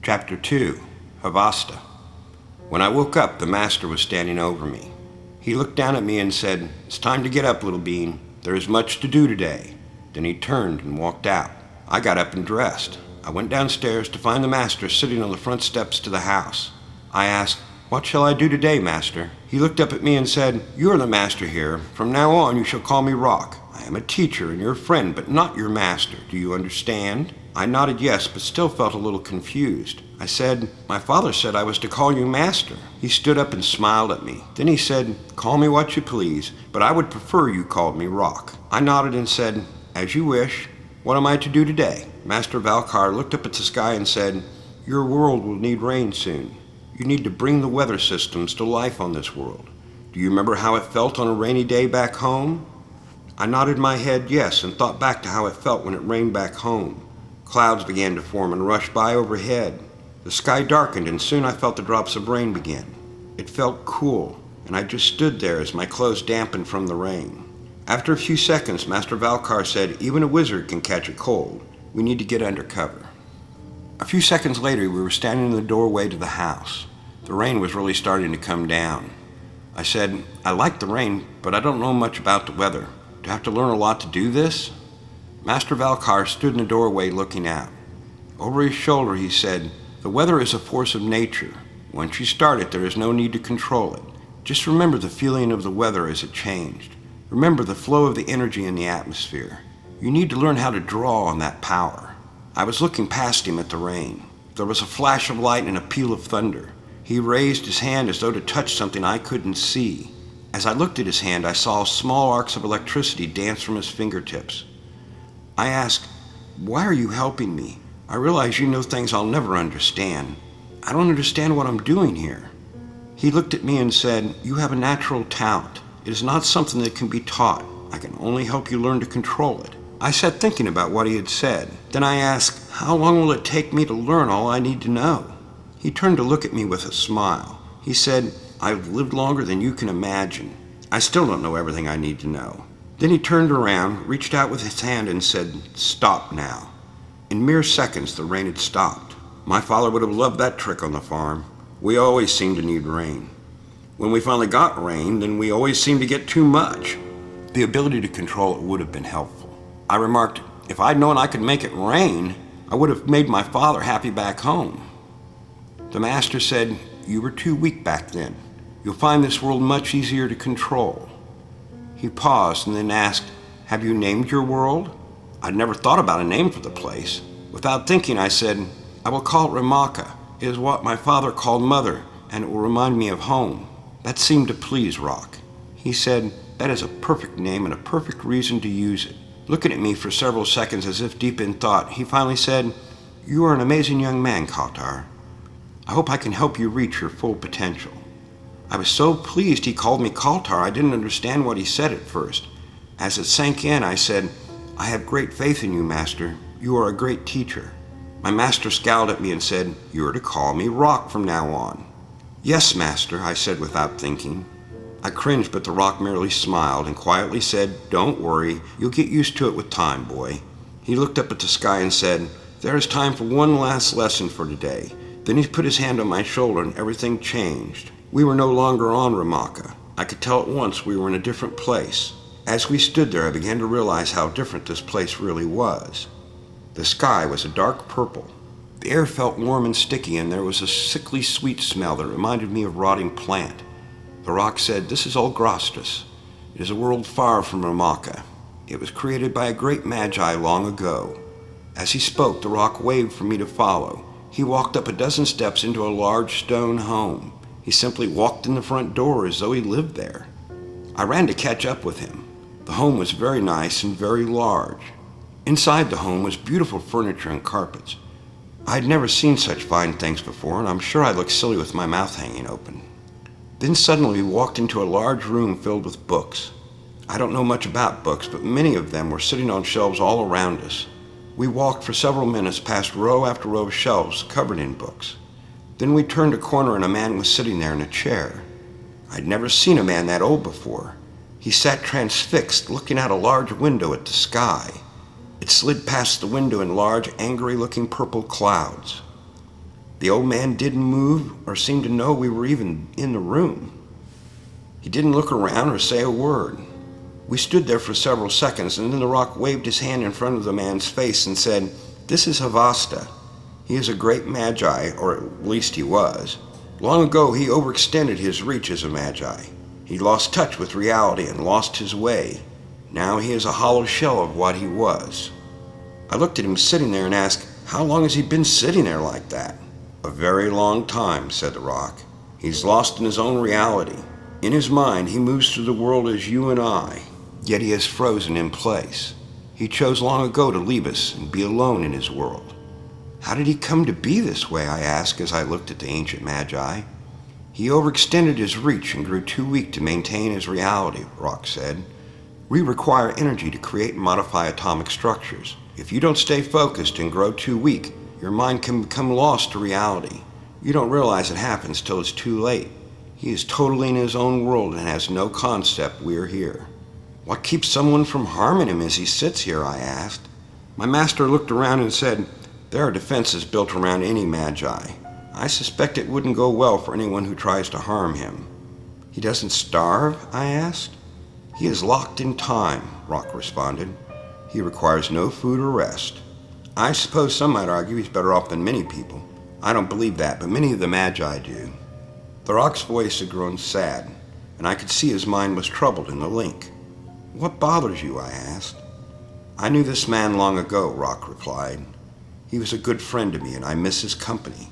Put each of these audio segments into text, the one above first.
Chapter 2, Havasta. When I woke up, the master was standing over me. He looked down at me and said, "It's time to get up, little bean. There is much to do today." Then he turned and walked out. I got up and dressed. I went downstairs to find the master sitting on the front steps to the house. I asked, "What shall I do today, master?" He looked up at me and said, "You are the master here. From now on you shall call me Rock. I am a teacher and your friend, but not your master. Do you understand?" I nodded yes, but still felt a little confused. I said, "My father said I was to call you master." He stood up and smiled at me. Then he said, "Call me what you please, but I would prefer you called me Rock." I nodded and said, "As you wish. What am I to do today?" Master Valkar looked up at the sky and said, "Your world will need rain soon. You need to bring the weather systems to life on this world. Do you remember how it felt on a rainy day back home?" I nodded my head yes and thought back to how it felt when it rained back home. Clouds began to form and rush by overhead. The sky darkened and soon I felt the drops of rain begin. It felt cool, and I just stood there as my clothes dampened from the rain. After a few seconds, Master Valkar said, "Even a wizard can catch a cold. We need to get under cover." A few seconds later, we were standing in the doorway to the house. The rain was really starting to come down. I said, "I like the rain, but I don't know much about the weather. Do I have to learn a lot to do this?" Master Valkar stood in the doorway looking out. Over his shoulder he said, "The weather is a force of nature. Once you start it, there is no need to control it. Just remember the feeling of the weather as it changed. Remember the flow of the energy in the atmosphere. You need to learn how to draw on that power." I was looking past him at the rain. There was a flash of light and a peal of thunder. He raised his hand as though to touch something I couldn't see. As I looked at his hand, I saw small arcs of electricity dance from his fingertips. I asked, "Why are you helping me? I realize you know things I'll never understand. I don't understand what I'm doing here." He looked at me and said, "You have a natural talent. It is not something that can be taught. I can only help you learn to control it." I sat thinking about what he had said. Then I asked, "How long will it take me to learn all I need to know?" He turned to look at me with a smile. He said, "I've lived longer than you can imagine. I still don't know everything I need to know." Then he turned around, reached out with his hand and said, "Stop now." In mere seconds, the rain had stopped. My father would have loved that trick on the farm. We always seemed to need rain. When we finally got rain, then we always seemed to get too much. The ability to control it would have been helpful. I remarked, "If I'd known I could make it rain, I would have made my father happy back home." The master said, "You were too weak back then. You'll find this world much easier to control." He paused and then asked, "Have you named your world?" I'd never thought about a name for the place. Without thinking, I said, "I will call it Ramaka. It is what my father called Mother, and it will remind me of home." That seemed to please Rock. He said, "That is a perfect name and a perfect reason to use it." Looking at me for several seconds as if deep in thought, he finally said, "You are an amazing young man, Kaltar. I hope I can help you reach your full potential." I was so pleased he called me Kaltar, I didn't understand what he said at first. As it sank in, I said, "I have great faith in you, Master. You are a great teacher." My master scowled at me and said, "You are to call me Rock from now on." "Yes, Master," I said without thinking. I cringed, but the Rock merely smiled and quietly said, "Don't worry, you'll get used to it with time, boy." He looked up at the sky and said, "There is time for one last lesson for today." Then he put his hand on my shoulder and everything changed. We were no longer on Ramaka. I could tell at once we were in a different place. As we stood there, I began to realize how different this place really was. The sky was a dark purple. The air felt warm and sticky, and there was a sickly sweet smell that reminded me of rotting plant. The Rock said, "This is Olgrostus. It is a world far from Ramaka. It was created by a great magi long ago." As he spoke, the Rock waved for me to follow. He walked up a dozen steps into a large stone home. He simply walked in the front door as though he lived there. I ran to catch up with him. The home was very nice and very large. Inside the home was beautiful furniture and carpets. I had never seen such fine things before, and I'm sure I looked silly with my mouth hanging open. Then suddenly we walked into a large room filled with books. I don't know much about books, but many of them were sitting on shelves all around us. We walked for several minutes past row after row of shelves covered in books. Then we turned a corner and a man was sitting there in a chair. I'd never seen a man that old before. He sat transfixed, looking out a large window at the sky. It slid past the window in large, angry-looking purple clouds. The old man didn't move or seem to know we were even in the room. He didn't look around or say a word. We stood there for several seconds, and then the rock waved his hand in front of the man's face and said, "This is Havasta. He is a great magi, or at least he was. Long ago he overextended his reach as a magi. He lost touch with reality and lost his way. Now he is a hollow shell of what he was." I looked at him sitting there and asked, "How long has he been sitting there like that?" "A very long time," said the rock. "He's lost in his own reality. In his mind, he moves through the world as you and I, yet he has frozen in place. He chose long ago to leave us and be alone in his world." "How did he come to be this way?" I asked as I looked at the ancient magi. "He overextended his reach and grew too weak to maintain his reality," Rock said. "We require energy to create and modify atomic structures. If you don't stay focused and grow too weak, your mind can become lost to reality. You don't realize it happens till it's too late. He is totally in his own world and has no concept we're here." "What keeps someone from harming him as he sits here?" I asked. My master looked around and said, "There are defenses built around any magi. I suspect it wouldn't go well for anyone who tries to harm him." "He doesn't starve?" I asked. "He is locked in time," Rock responded. "He requires no food or rest. I suppose some might argue he's better off than many people. I don't believe that, but many of the magi do." The rock's voice had grown sad, and I could see his mind was troubled in the link. "What bothers you?" I asked. "I knew this man long ago," Rock replied. "He was a good friend to me, and I miss his company."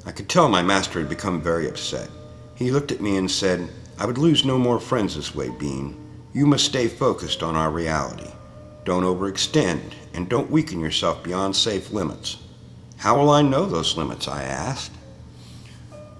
I could tell my master had become very upset. He looked at me and said, "I would lose no more friends this way, Bean. You must stay focused on our reality. Don't overextend, and don't weaken yourself beyond safe limits." "How will I know those limits?" I asked.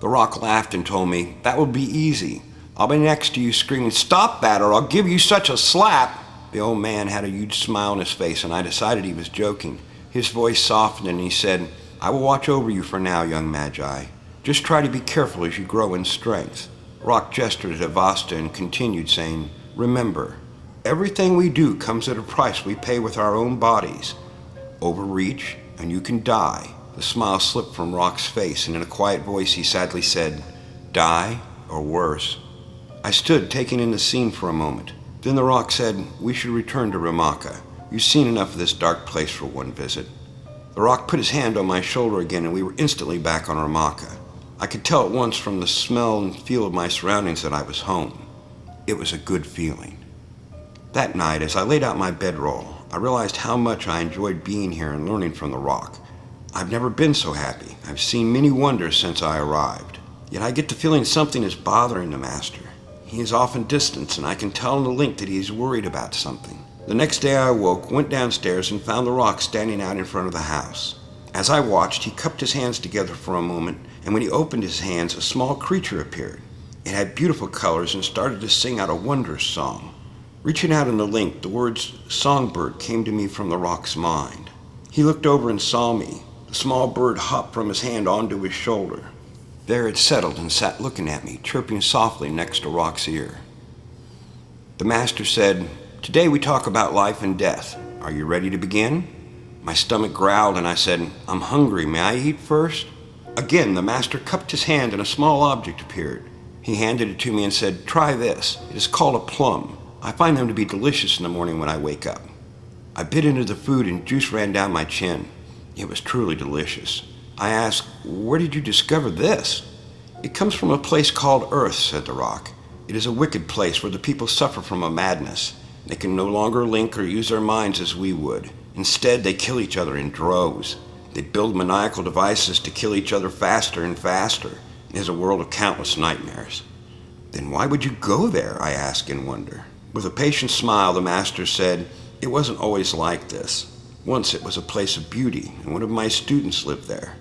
The rock laughed and told me, "That will be easy. I'll be next to you screaming, 'Stop that, or I'll give you such a slap!'" The old man had a huge smile on his face, and I decided he was joking. His voice softened and he said, "I will watch over you for now, young magi. Just try to be careful as you grow in strength." Rock gestured at Avasta and continued saying, "Remember, everything we do comes at a price we pay with our own bodies. Overreach, and you can die." The smile slipped from Rock's face, and in a quiet voice he sadly said, "Die, or worse." I stood, taking in the scene for a moment. Then the rock said, "We should return to Ramaka. You've seen enough of this dark place for one visit." The rock put his hand on my shoulder again, and we were instantly back on Ramaka. I could tell at once from the smell and feel of my surroundings that I was home. It was a good feeling. That night, as I laid out my bedroll, I realized how much I enjoyed being here and learning from the rock. I've never been so happy. I've seen many wonders since I arrived. Yet I get the feeling something is bothering the master. He is often distant, and I can tell in the link that he is worried about something. The next day I awoke, went downstairs, and found the rock standing out in front of the house. As I watched, he cupped his hands together for a moment, and when he opened his hands, a small creature appeared. It had beautiful colors and started to sing out a wondrous song. Reaching out in the link, the words "songbird" came to me from the rock's mind. He looked over and saw me. The small bird hopped from his hand onto his shoulder. There it settled and sat looking at me, chirping softly next to Rock's ear. The master said, "Today we talk about life and death. Are you ready to begin?" My stomach growled and I said, "I'm hungry. May I eat first?" Again, the master cupped his hand and a small object appeared. He handed it to me and said, "Try this. It is called a plum. I find them to be delicious in the morning when I wake up." I bit into the food and juice ran down my chin. It was truly delicious. I asked, "Where did you discover this?" "It comes from a place called Earth," said the rock. "It is a wicked place where the people suffer from a madness. They can no longer link or use their minds as we would. Instead, they kill each other in droves. They build maniacal devices to kill each other faster and faster. It is a world of countless nightmares." "Then why would you go there?" I asked in wonder. With a patient smile, the master said, "It wasn't always like this. Once it was a place of beauty, and one of my students lived there."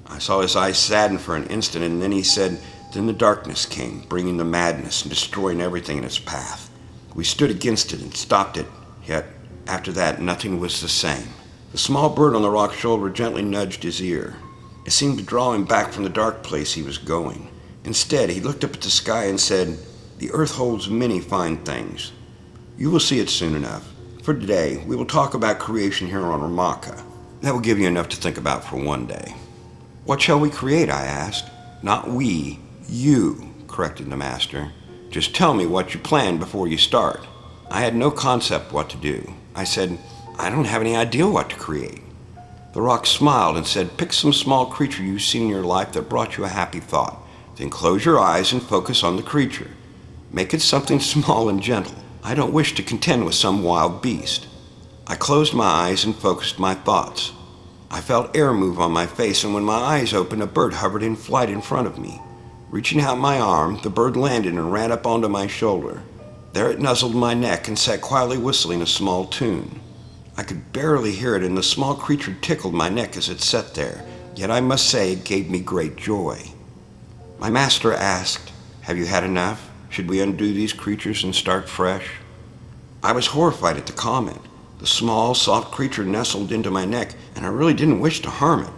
I saw his eyes sadden for an instant, and then he said, "Then the darkness came, bringing the madness and destroying everything in its path. We stood against it and stopped it, yet after that nothing was the same." The small bird on the rock's shoulder gently nudged his ear. It seemed to draw him back from the dark place he was going. Instead, he looked up at the sky and said, "The earth holds many fine things. You will see it soon enough. For today, we will talk about creation here on Ramaka. That will give you enough to think about for one day." What shall we create? I asked. Not we, you, corrected the master. Just tell me what you plan before you start. I had no concept what to do. I said, I don't have any idea what to create. The rock smiled and said, pick some small creature you've seen in your life that brought you a happy thought. Then close your eyes and focus on the creature. Make it something small and gentle. I don't wish to contend with some wild beast. I closed my eyes and focused my thoughts. I felt air move on my face, and when my eyes opened, a bird hovered in flight in front of me. Reaching out my arm, the bird landed and ran up onto my shoulder. There it nuzzled my neck and sat quietly whistling a small tune. I could barely hear it, and the small creature tickled my neck as it sat there, yet I must say it gave me great joy. My master asked, have you had enough? Should we undo these creatures and start fresh? I was horrified at the comment. The small, soft creature nestled into my neck, and I really didn't wish to harm it.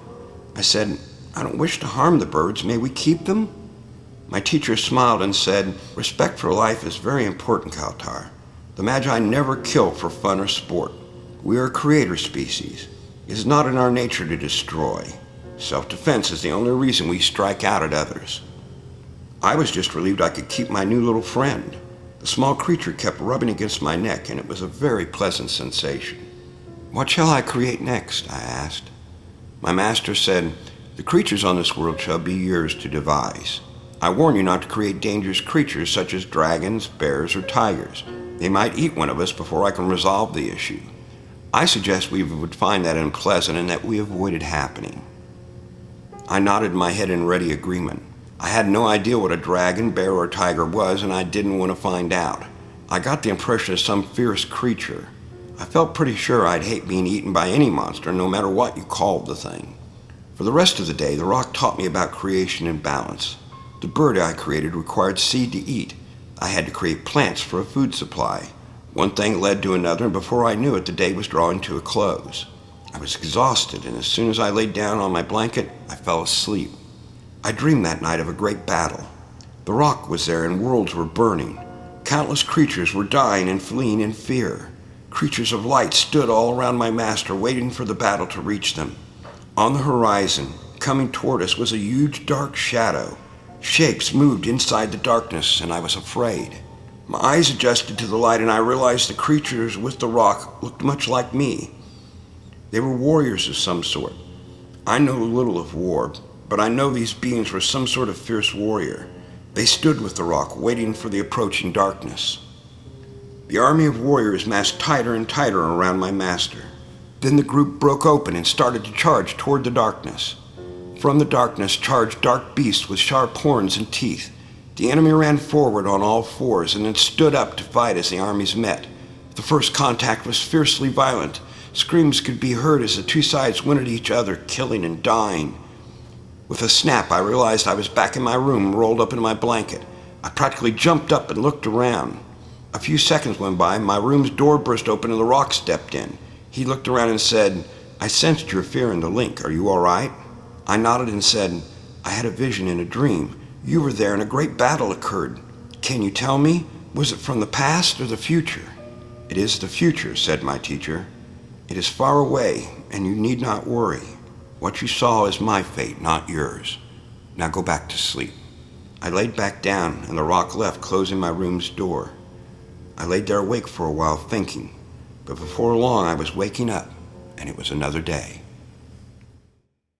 I said, I don't wish to harm the birds. May we keep them? My teacher smiled and said, respect for life is very important, Kaltar. The Magi never kill for fun or sport. We are a creator species. It is not in our nature to destroy. Self-defense is the only reason we strike out at others. I was just relieved I could keep my new little friend. The small creature kept rubbing against my neck, and it was a very pleasant sensation. What shall I create next? I asked. My master said, the creatures on this world shall be yours to devise. I warn you not to create dangerous creatures such as dragons, bears, or tigers. They might eat one of us before I can resolve the issue. I suggest we would find that unpleasant and that we avoid it happening. I nodded my head in ready agreement. I had no idea what a dragon, bear, or tiger was, and I didn't want to find out. I got the impression of some fierce creature. I felt pretty sure I'd hate being eaten by any monster, no matter what you called the thing. For the rest of the day, the rock taught me about creation and balance. The bird I created required seed to eat. I had to create plants for a food supply. One thing led to another, and before I knew it, the day was drawing to a close. I was exhausted, and as soon as I laid down on my blanket, I fell asleep. I dreamed that night of a great battle. The rock was there, and worlds were burning. Countless creatures were dying and fleeing in fear. Creatures of light stood all around my master, waiting for the battle to reach them. On the horizon, coming toward us, was a huge dark shadow. Shapes moved inside the darkness, and I was afraid. My eyes adjusted to the light, and I realized the creatures with the rock looked much like me. They were warriors of some sort. I know little of war, but I know these beings were some sort of fierce warrior. They stood with the rock, waiting for the approaching darkness. The army of warriors massed tighter and tighter around my master. Then the group broke open and started to charge toward the darkness. From the darkness charged dark beasts with sharp horns and teeth. The enemy ran forward on all fours and then stood up to fight as the armies met. The first contact was fiercely violent. Screams could be heard as the two sides went at each other, killing and dying. With a snap, I realized I was back in my room, rolled up in my blanket. I practically jumped up and looked around. A few seconds went by, my room's door burst open and the rock stepped in. He looked around and said, I sensed your fear in the link. Are you all right? I nodded and said, I had a vision in a dream. You were there and a great battle occurred. Can you tell me? Was it from the past or the future? It is the future, said my teacher. It is far away, and you need not worry. What you saw is my fate, not yours. Now go back to sleep. I laid back down, and the rock left, closing my room's door. I laid there awake for a while thinking, but before long I was waking up, and it was another day.